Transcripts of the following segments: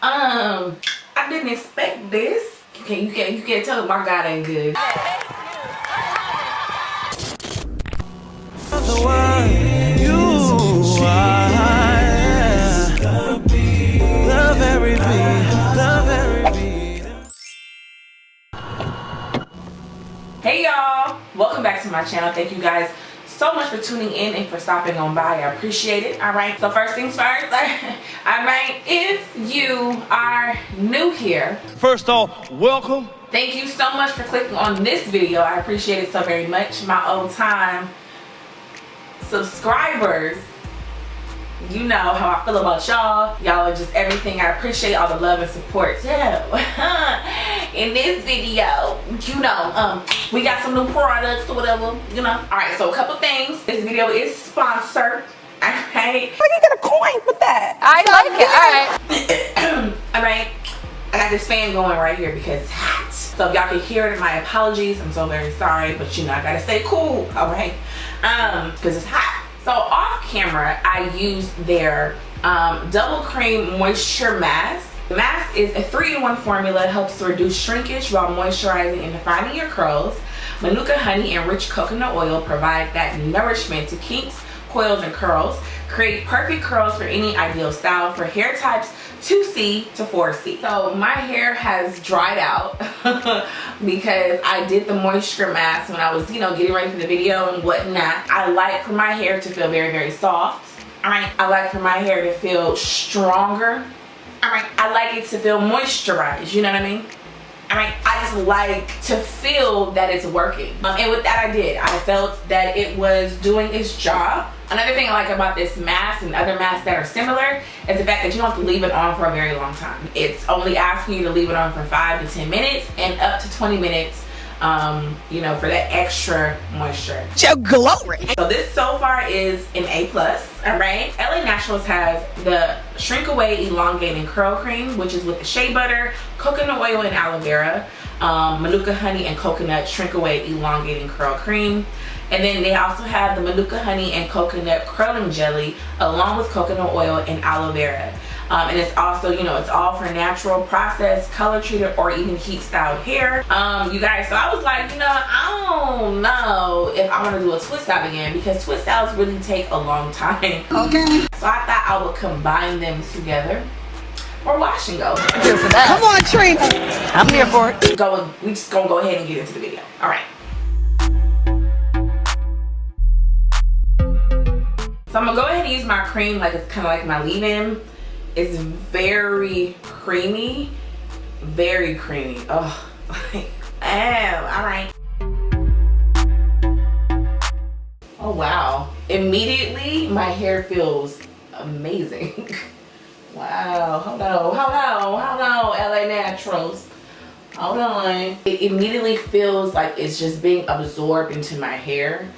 I didn't expect this. You can't tell my God ain't good. The one you are, love every beat, love every beat. Hey y'all, welcome back to my channel. Thank you guys so much for tuning in and for stopping on by. I appreciate it. All right, so first things first. All right, if you are new here, First off, welcome. thank you so much for clicking on this video. I appreciate it so very much. My old time subscribers, you know how I feel about y'all. Y'all are just everything. I appreciate all the love and support too. In this video, you know, we got some new products or whatever, you know. Alright, so a couple things. This video is sponsored. Alright. Where you get a coin with that? I like it. Alright. Alright. I got this fan going right here because it's hot. So if y'all can hear it, my apologies. I'm so very sorry, but you know, I gotta stay cool, alright? Because it's hot. So off camera, I use their double cream moisture mask. The mask is a 3-in-1 formula. It helps to reduce shrinkage while moisturizing and defining your curls. Manuka honey and rich coconut oil provide that nourishment to kinks, coils, and curls. Create perfect curls for any ideal style for hair types 2C to 4C. So my hair has dried out because I did the moisture mask when I was, you know, getting ready for the video and whatnot. I like for my hair to feel very, very soft. Alright, I like for my hair to feel stronger. Alright, I like it to feel moisturized, you know what I mean? Alright, I just like to feel that it's working. And with that I did. I felt that it was doing its job. Another thing I like about this mask and other masks that are similar is the fact that you don't have to leave it on for a very long time. It's only asking you to leave it on for 5 to 10 minutes and up to 20 minutes, you know, for that extra moisture. Your glory. So this so far is an A+, alright? LA Naturals has the Shrink Away Elongating Curl Cream, which is with the shea butter, coconut oil, and aloe vera, Manuka honey and coconut Shrink Away Elongating Curl Cream. And then they also have the Manuka honey and coconut curling jelly along with coconut oil and aloe vera. And it's also, you know, it's all for natural, processed, color treated, or even heat styled hair. You guys, so I was like, you know, I don't know if I want to do a twist out again because twist outs really take a long time. Okay. So I thought I would combine them together or wash and go. Here for that. Come on, Trina. I'm here for it. We just gonna go ahead and get into the video. All right. So I'm gonna go ahead and use my cream like it's kind of like my leave-in. It's very creamy, very creamy. Oh, like, all right. Oh wow! Immediately, my hair feels amazing. Wow! Hold on, LA Naturals. Hold on. It immediately feels like it's just being absorbed into my hair,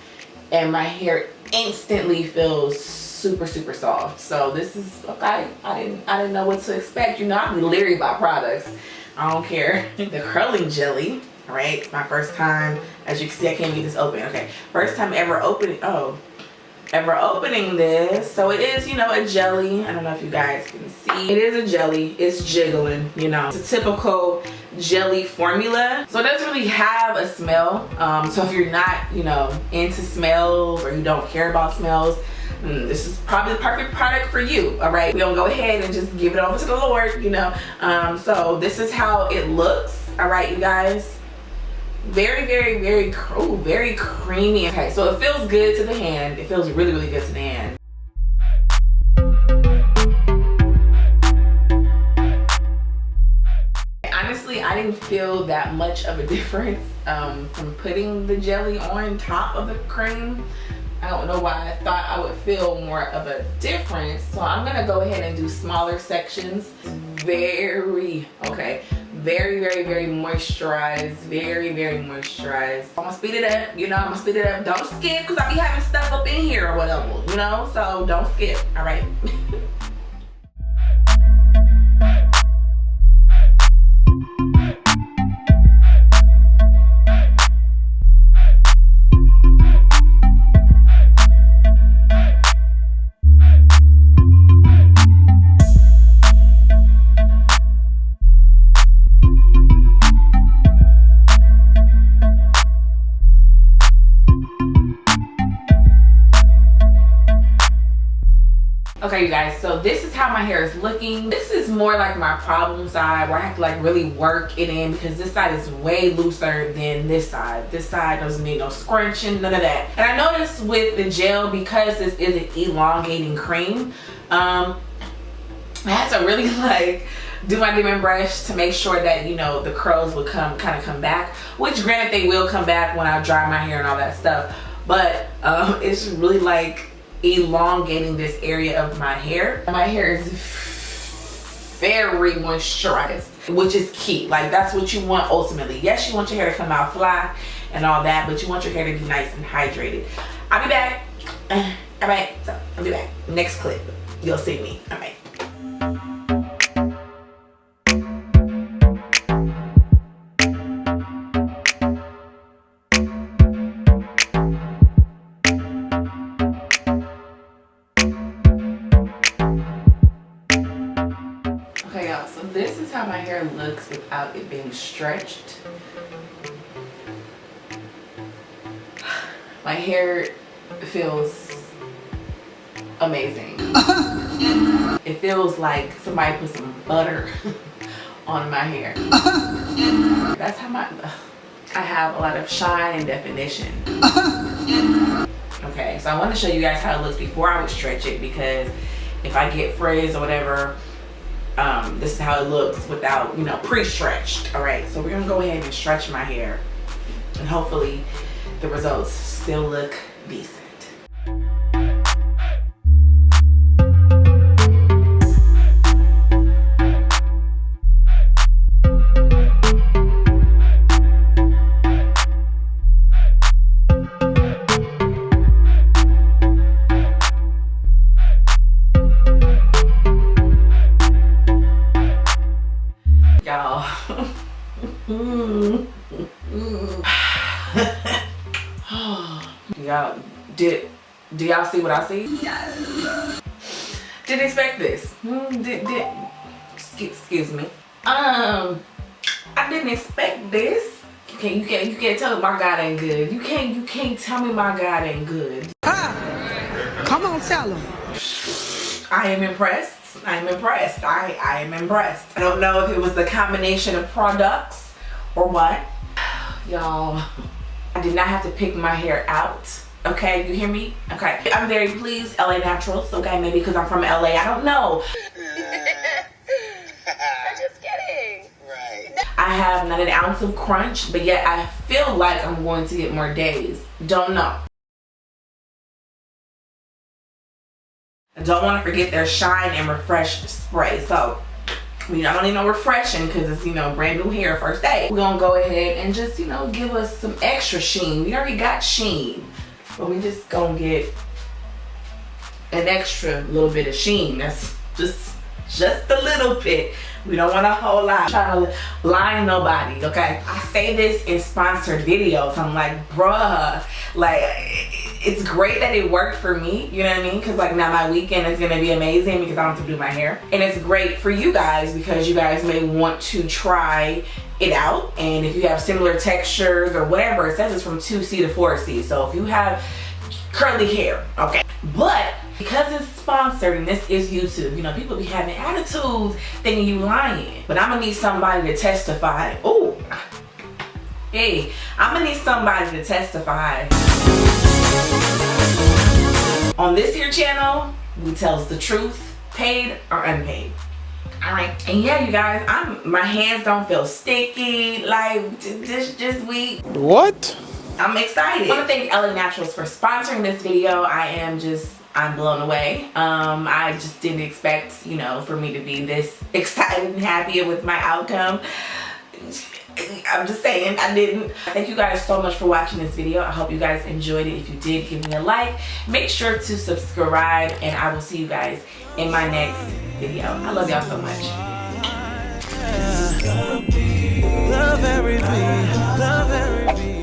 and my hair instantly feels super soft. So this is okay. I didn't know what to expect. You know, I'm leery about products. I don't care. The curling jelly, right? It's my first time. As you can see, I can't get this open. Okay, first time ever opening. Ever opening this. So it is, you know, a jelly. I don't know if you guys can see. It is a jelly. It's jiggling. You know, it's a typical jelly formula. So it doesn't really have a smell. So if you're not, you know, into smells or you don't care about smells, this is probably the perfect product for you. All right, we're gonna go ahead and just give it over to the Lord, you know. So this is how it looks. All right, you guys. Very creamy. Okay, so it feels good to the hand. It feels really good to the hand. Honestly, I didn't feel that much of a difference from putting the jelly on top of the cream. I don't know why I thought I would feel more of a difference. So I'm gonna go ahead and do smaller sections. Very moisturized. Very moisturized. I'm gonna speed it up, you know, I'm gonna speed it up. Don't skip, because I be having stuff up in here or whatever, you know, so don't skip, all right? Okay, you guys, so this is how my hair is looking. This is more like my problem side where I have to like really work it in because this side is way looser than this side. This side doesn't need no scrunching, none of that. And I noticed with the gel, because this is an elongating cream, I had to really like do my dip brush to make sure that, you know, the curls would kind of come back, which granted they will come back when I dry my hair and all that stuff, but it's really like elongating this area of my hair. My hair is very moisturized, which is key. Like, that's what you want ultimately. Yes, you want your hair to come out fly and all that, but you want your hair to be nice and hydrated. I'll be back. All right, so I'll be back. Next clip, you'll see me. All right. Okay, y'all, so this is how my hair looks without it being stretched. My hair feels amazing. It feels like somebody put some butter on my hair. That's how I have a lot of shine and definition. Okay, so I want to show you guys how it looks before I would stretch it, because if I get frizz or whatever, this is how it looks without, you know, pre-stretched. All right, so we're gonna go ahead and stretch my hair, and hopefully the results still look decent. Y'all. Do y'all see what I see? Yes. Didn't expect this. Excuse me. I didn't expect this. You can't tell me my God ain't good. You can't tell me my God ain't good. Come on, tell him. I am impressed. I am impressed. I am impressed. I don't know if it was the combination of products or what. Y'all, I did not have to pick my hair out. Okay, you hear me? Okay. I'm very pleased, LA Naturals. Okay, maybe because I'm from LA. I don't know. I'm just kidding. Right. I have not an ounce of crunch, but yet I feel like I'm going to get more days. Don't know. I don't want to forget their Shine and Refresh spray. So, I don't need no refreshing because it's, you know, brand new hair, first day. We're going to go ahead and just, you know, give us some extra sheen. We already got sheen, but we just going to get an extra little bit of sheen. That's just a little bit. We don't want a whole lot. I'm trying to lie nobody, okay? I say this in sponsored videos. I'm like, bruh, like, it's great that it worked for me, you know what I mean? Because like now my weekend is gonna be amazing because I don't have to do my hair. And it's great for you guys because you guys may want to try it out. And if you have similar textures or whatever, it says it's from 2C to 4C. So if you have curly hair, okay. But because it's sponsored and this is YouTube, you know, people be having attitudes thinking you lying. But I'm gonna need somebody to testify. Oh, hey, I'm gonna need somebody to testify. On this here channel, we tells the truth, paid or unpaid. All right, and yeah, you guys, my hands don't feel sticky like this week. What? I'm excited. I want to thank LA Naturals for sponsoring this video. I'm blown away. I just didn't expect, you know, for me to be this excited and happy with my outcome. I'm just saying, I didn't. Thank you guys so much for watching this video. I hope you guys enjoyed it. If you did, give me a like. Make sure to subscribe, and I will see you guys in my next video. I love y'all so much. Love every beat, love every beat.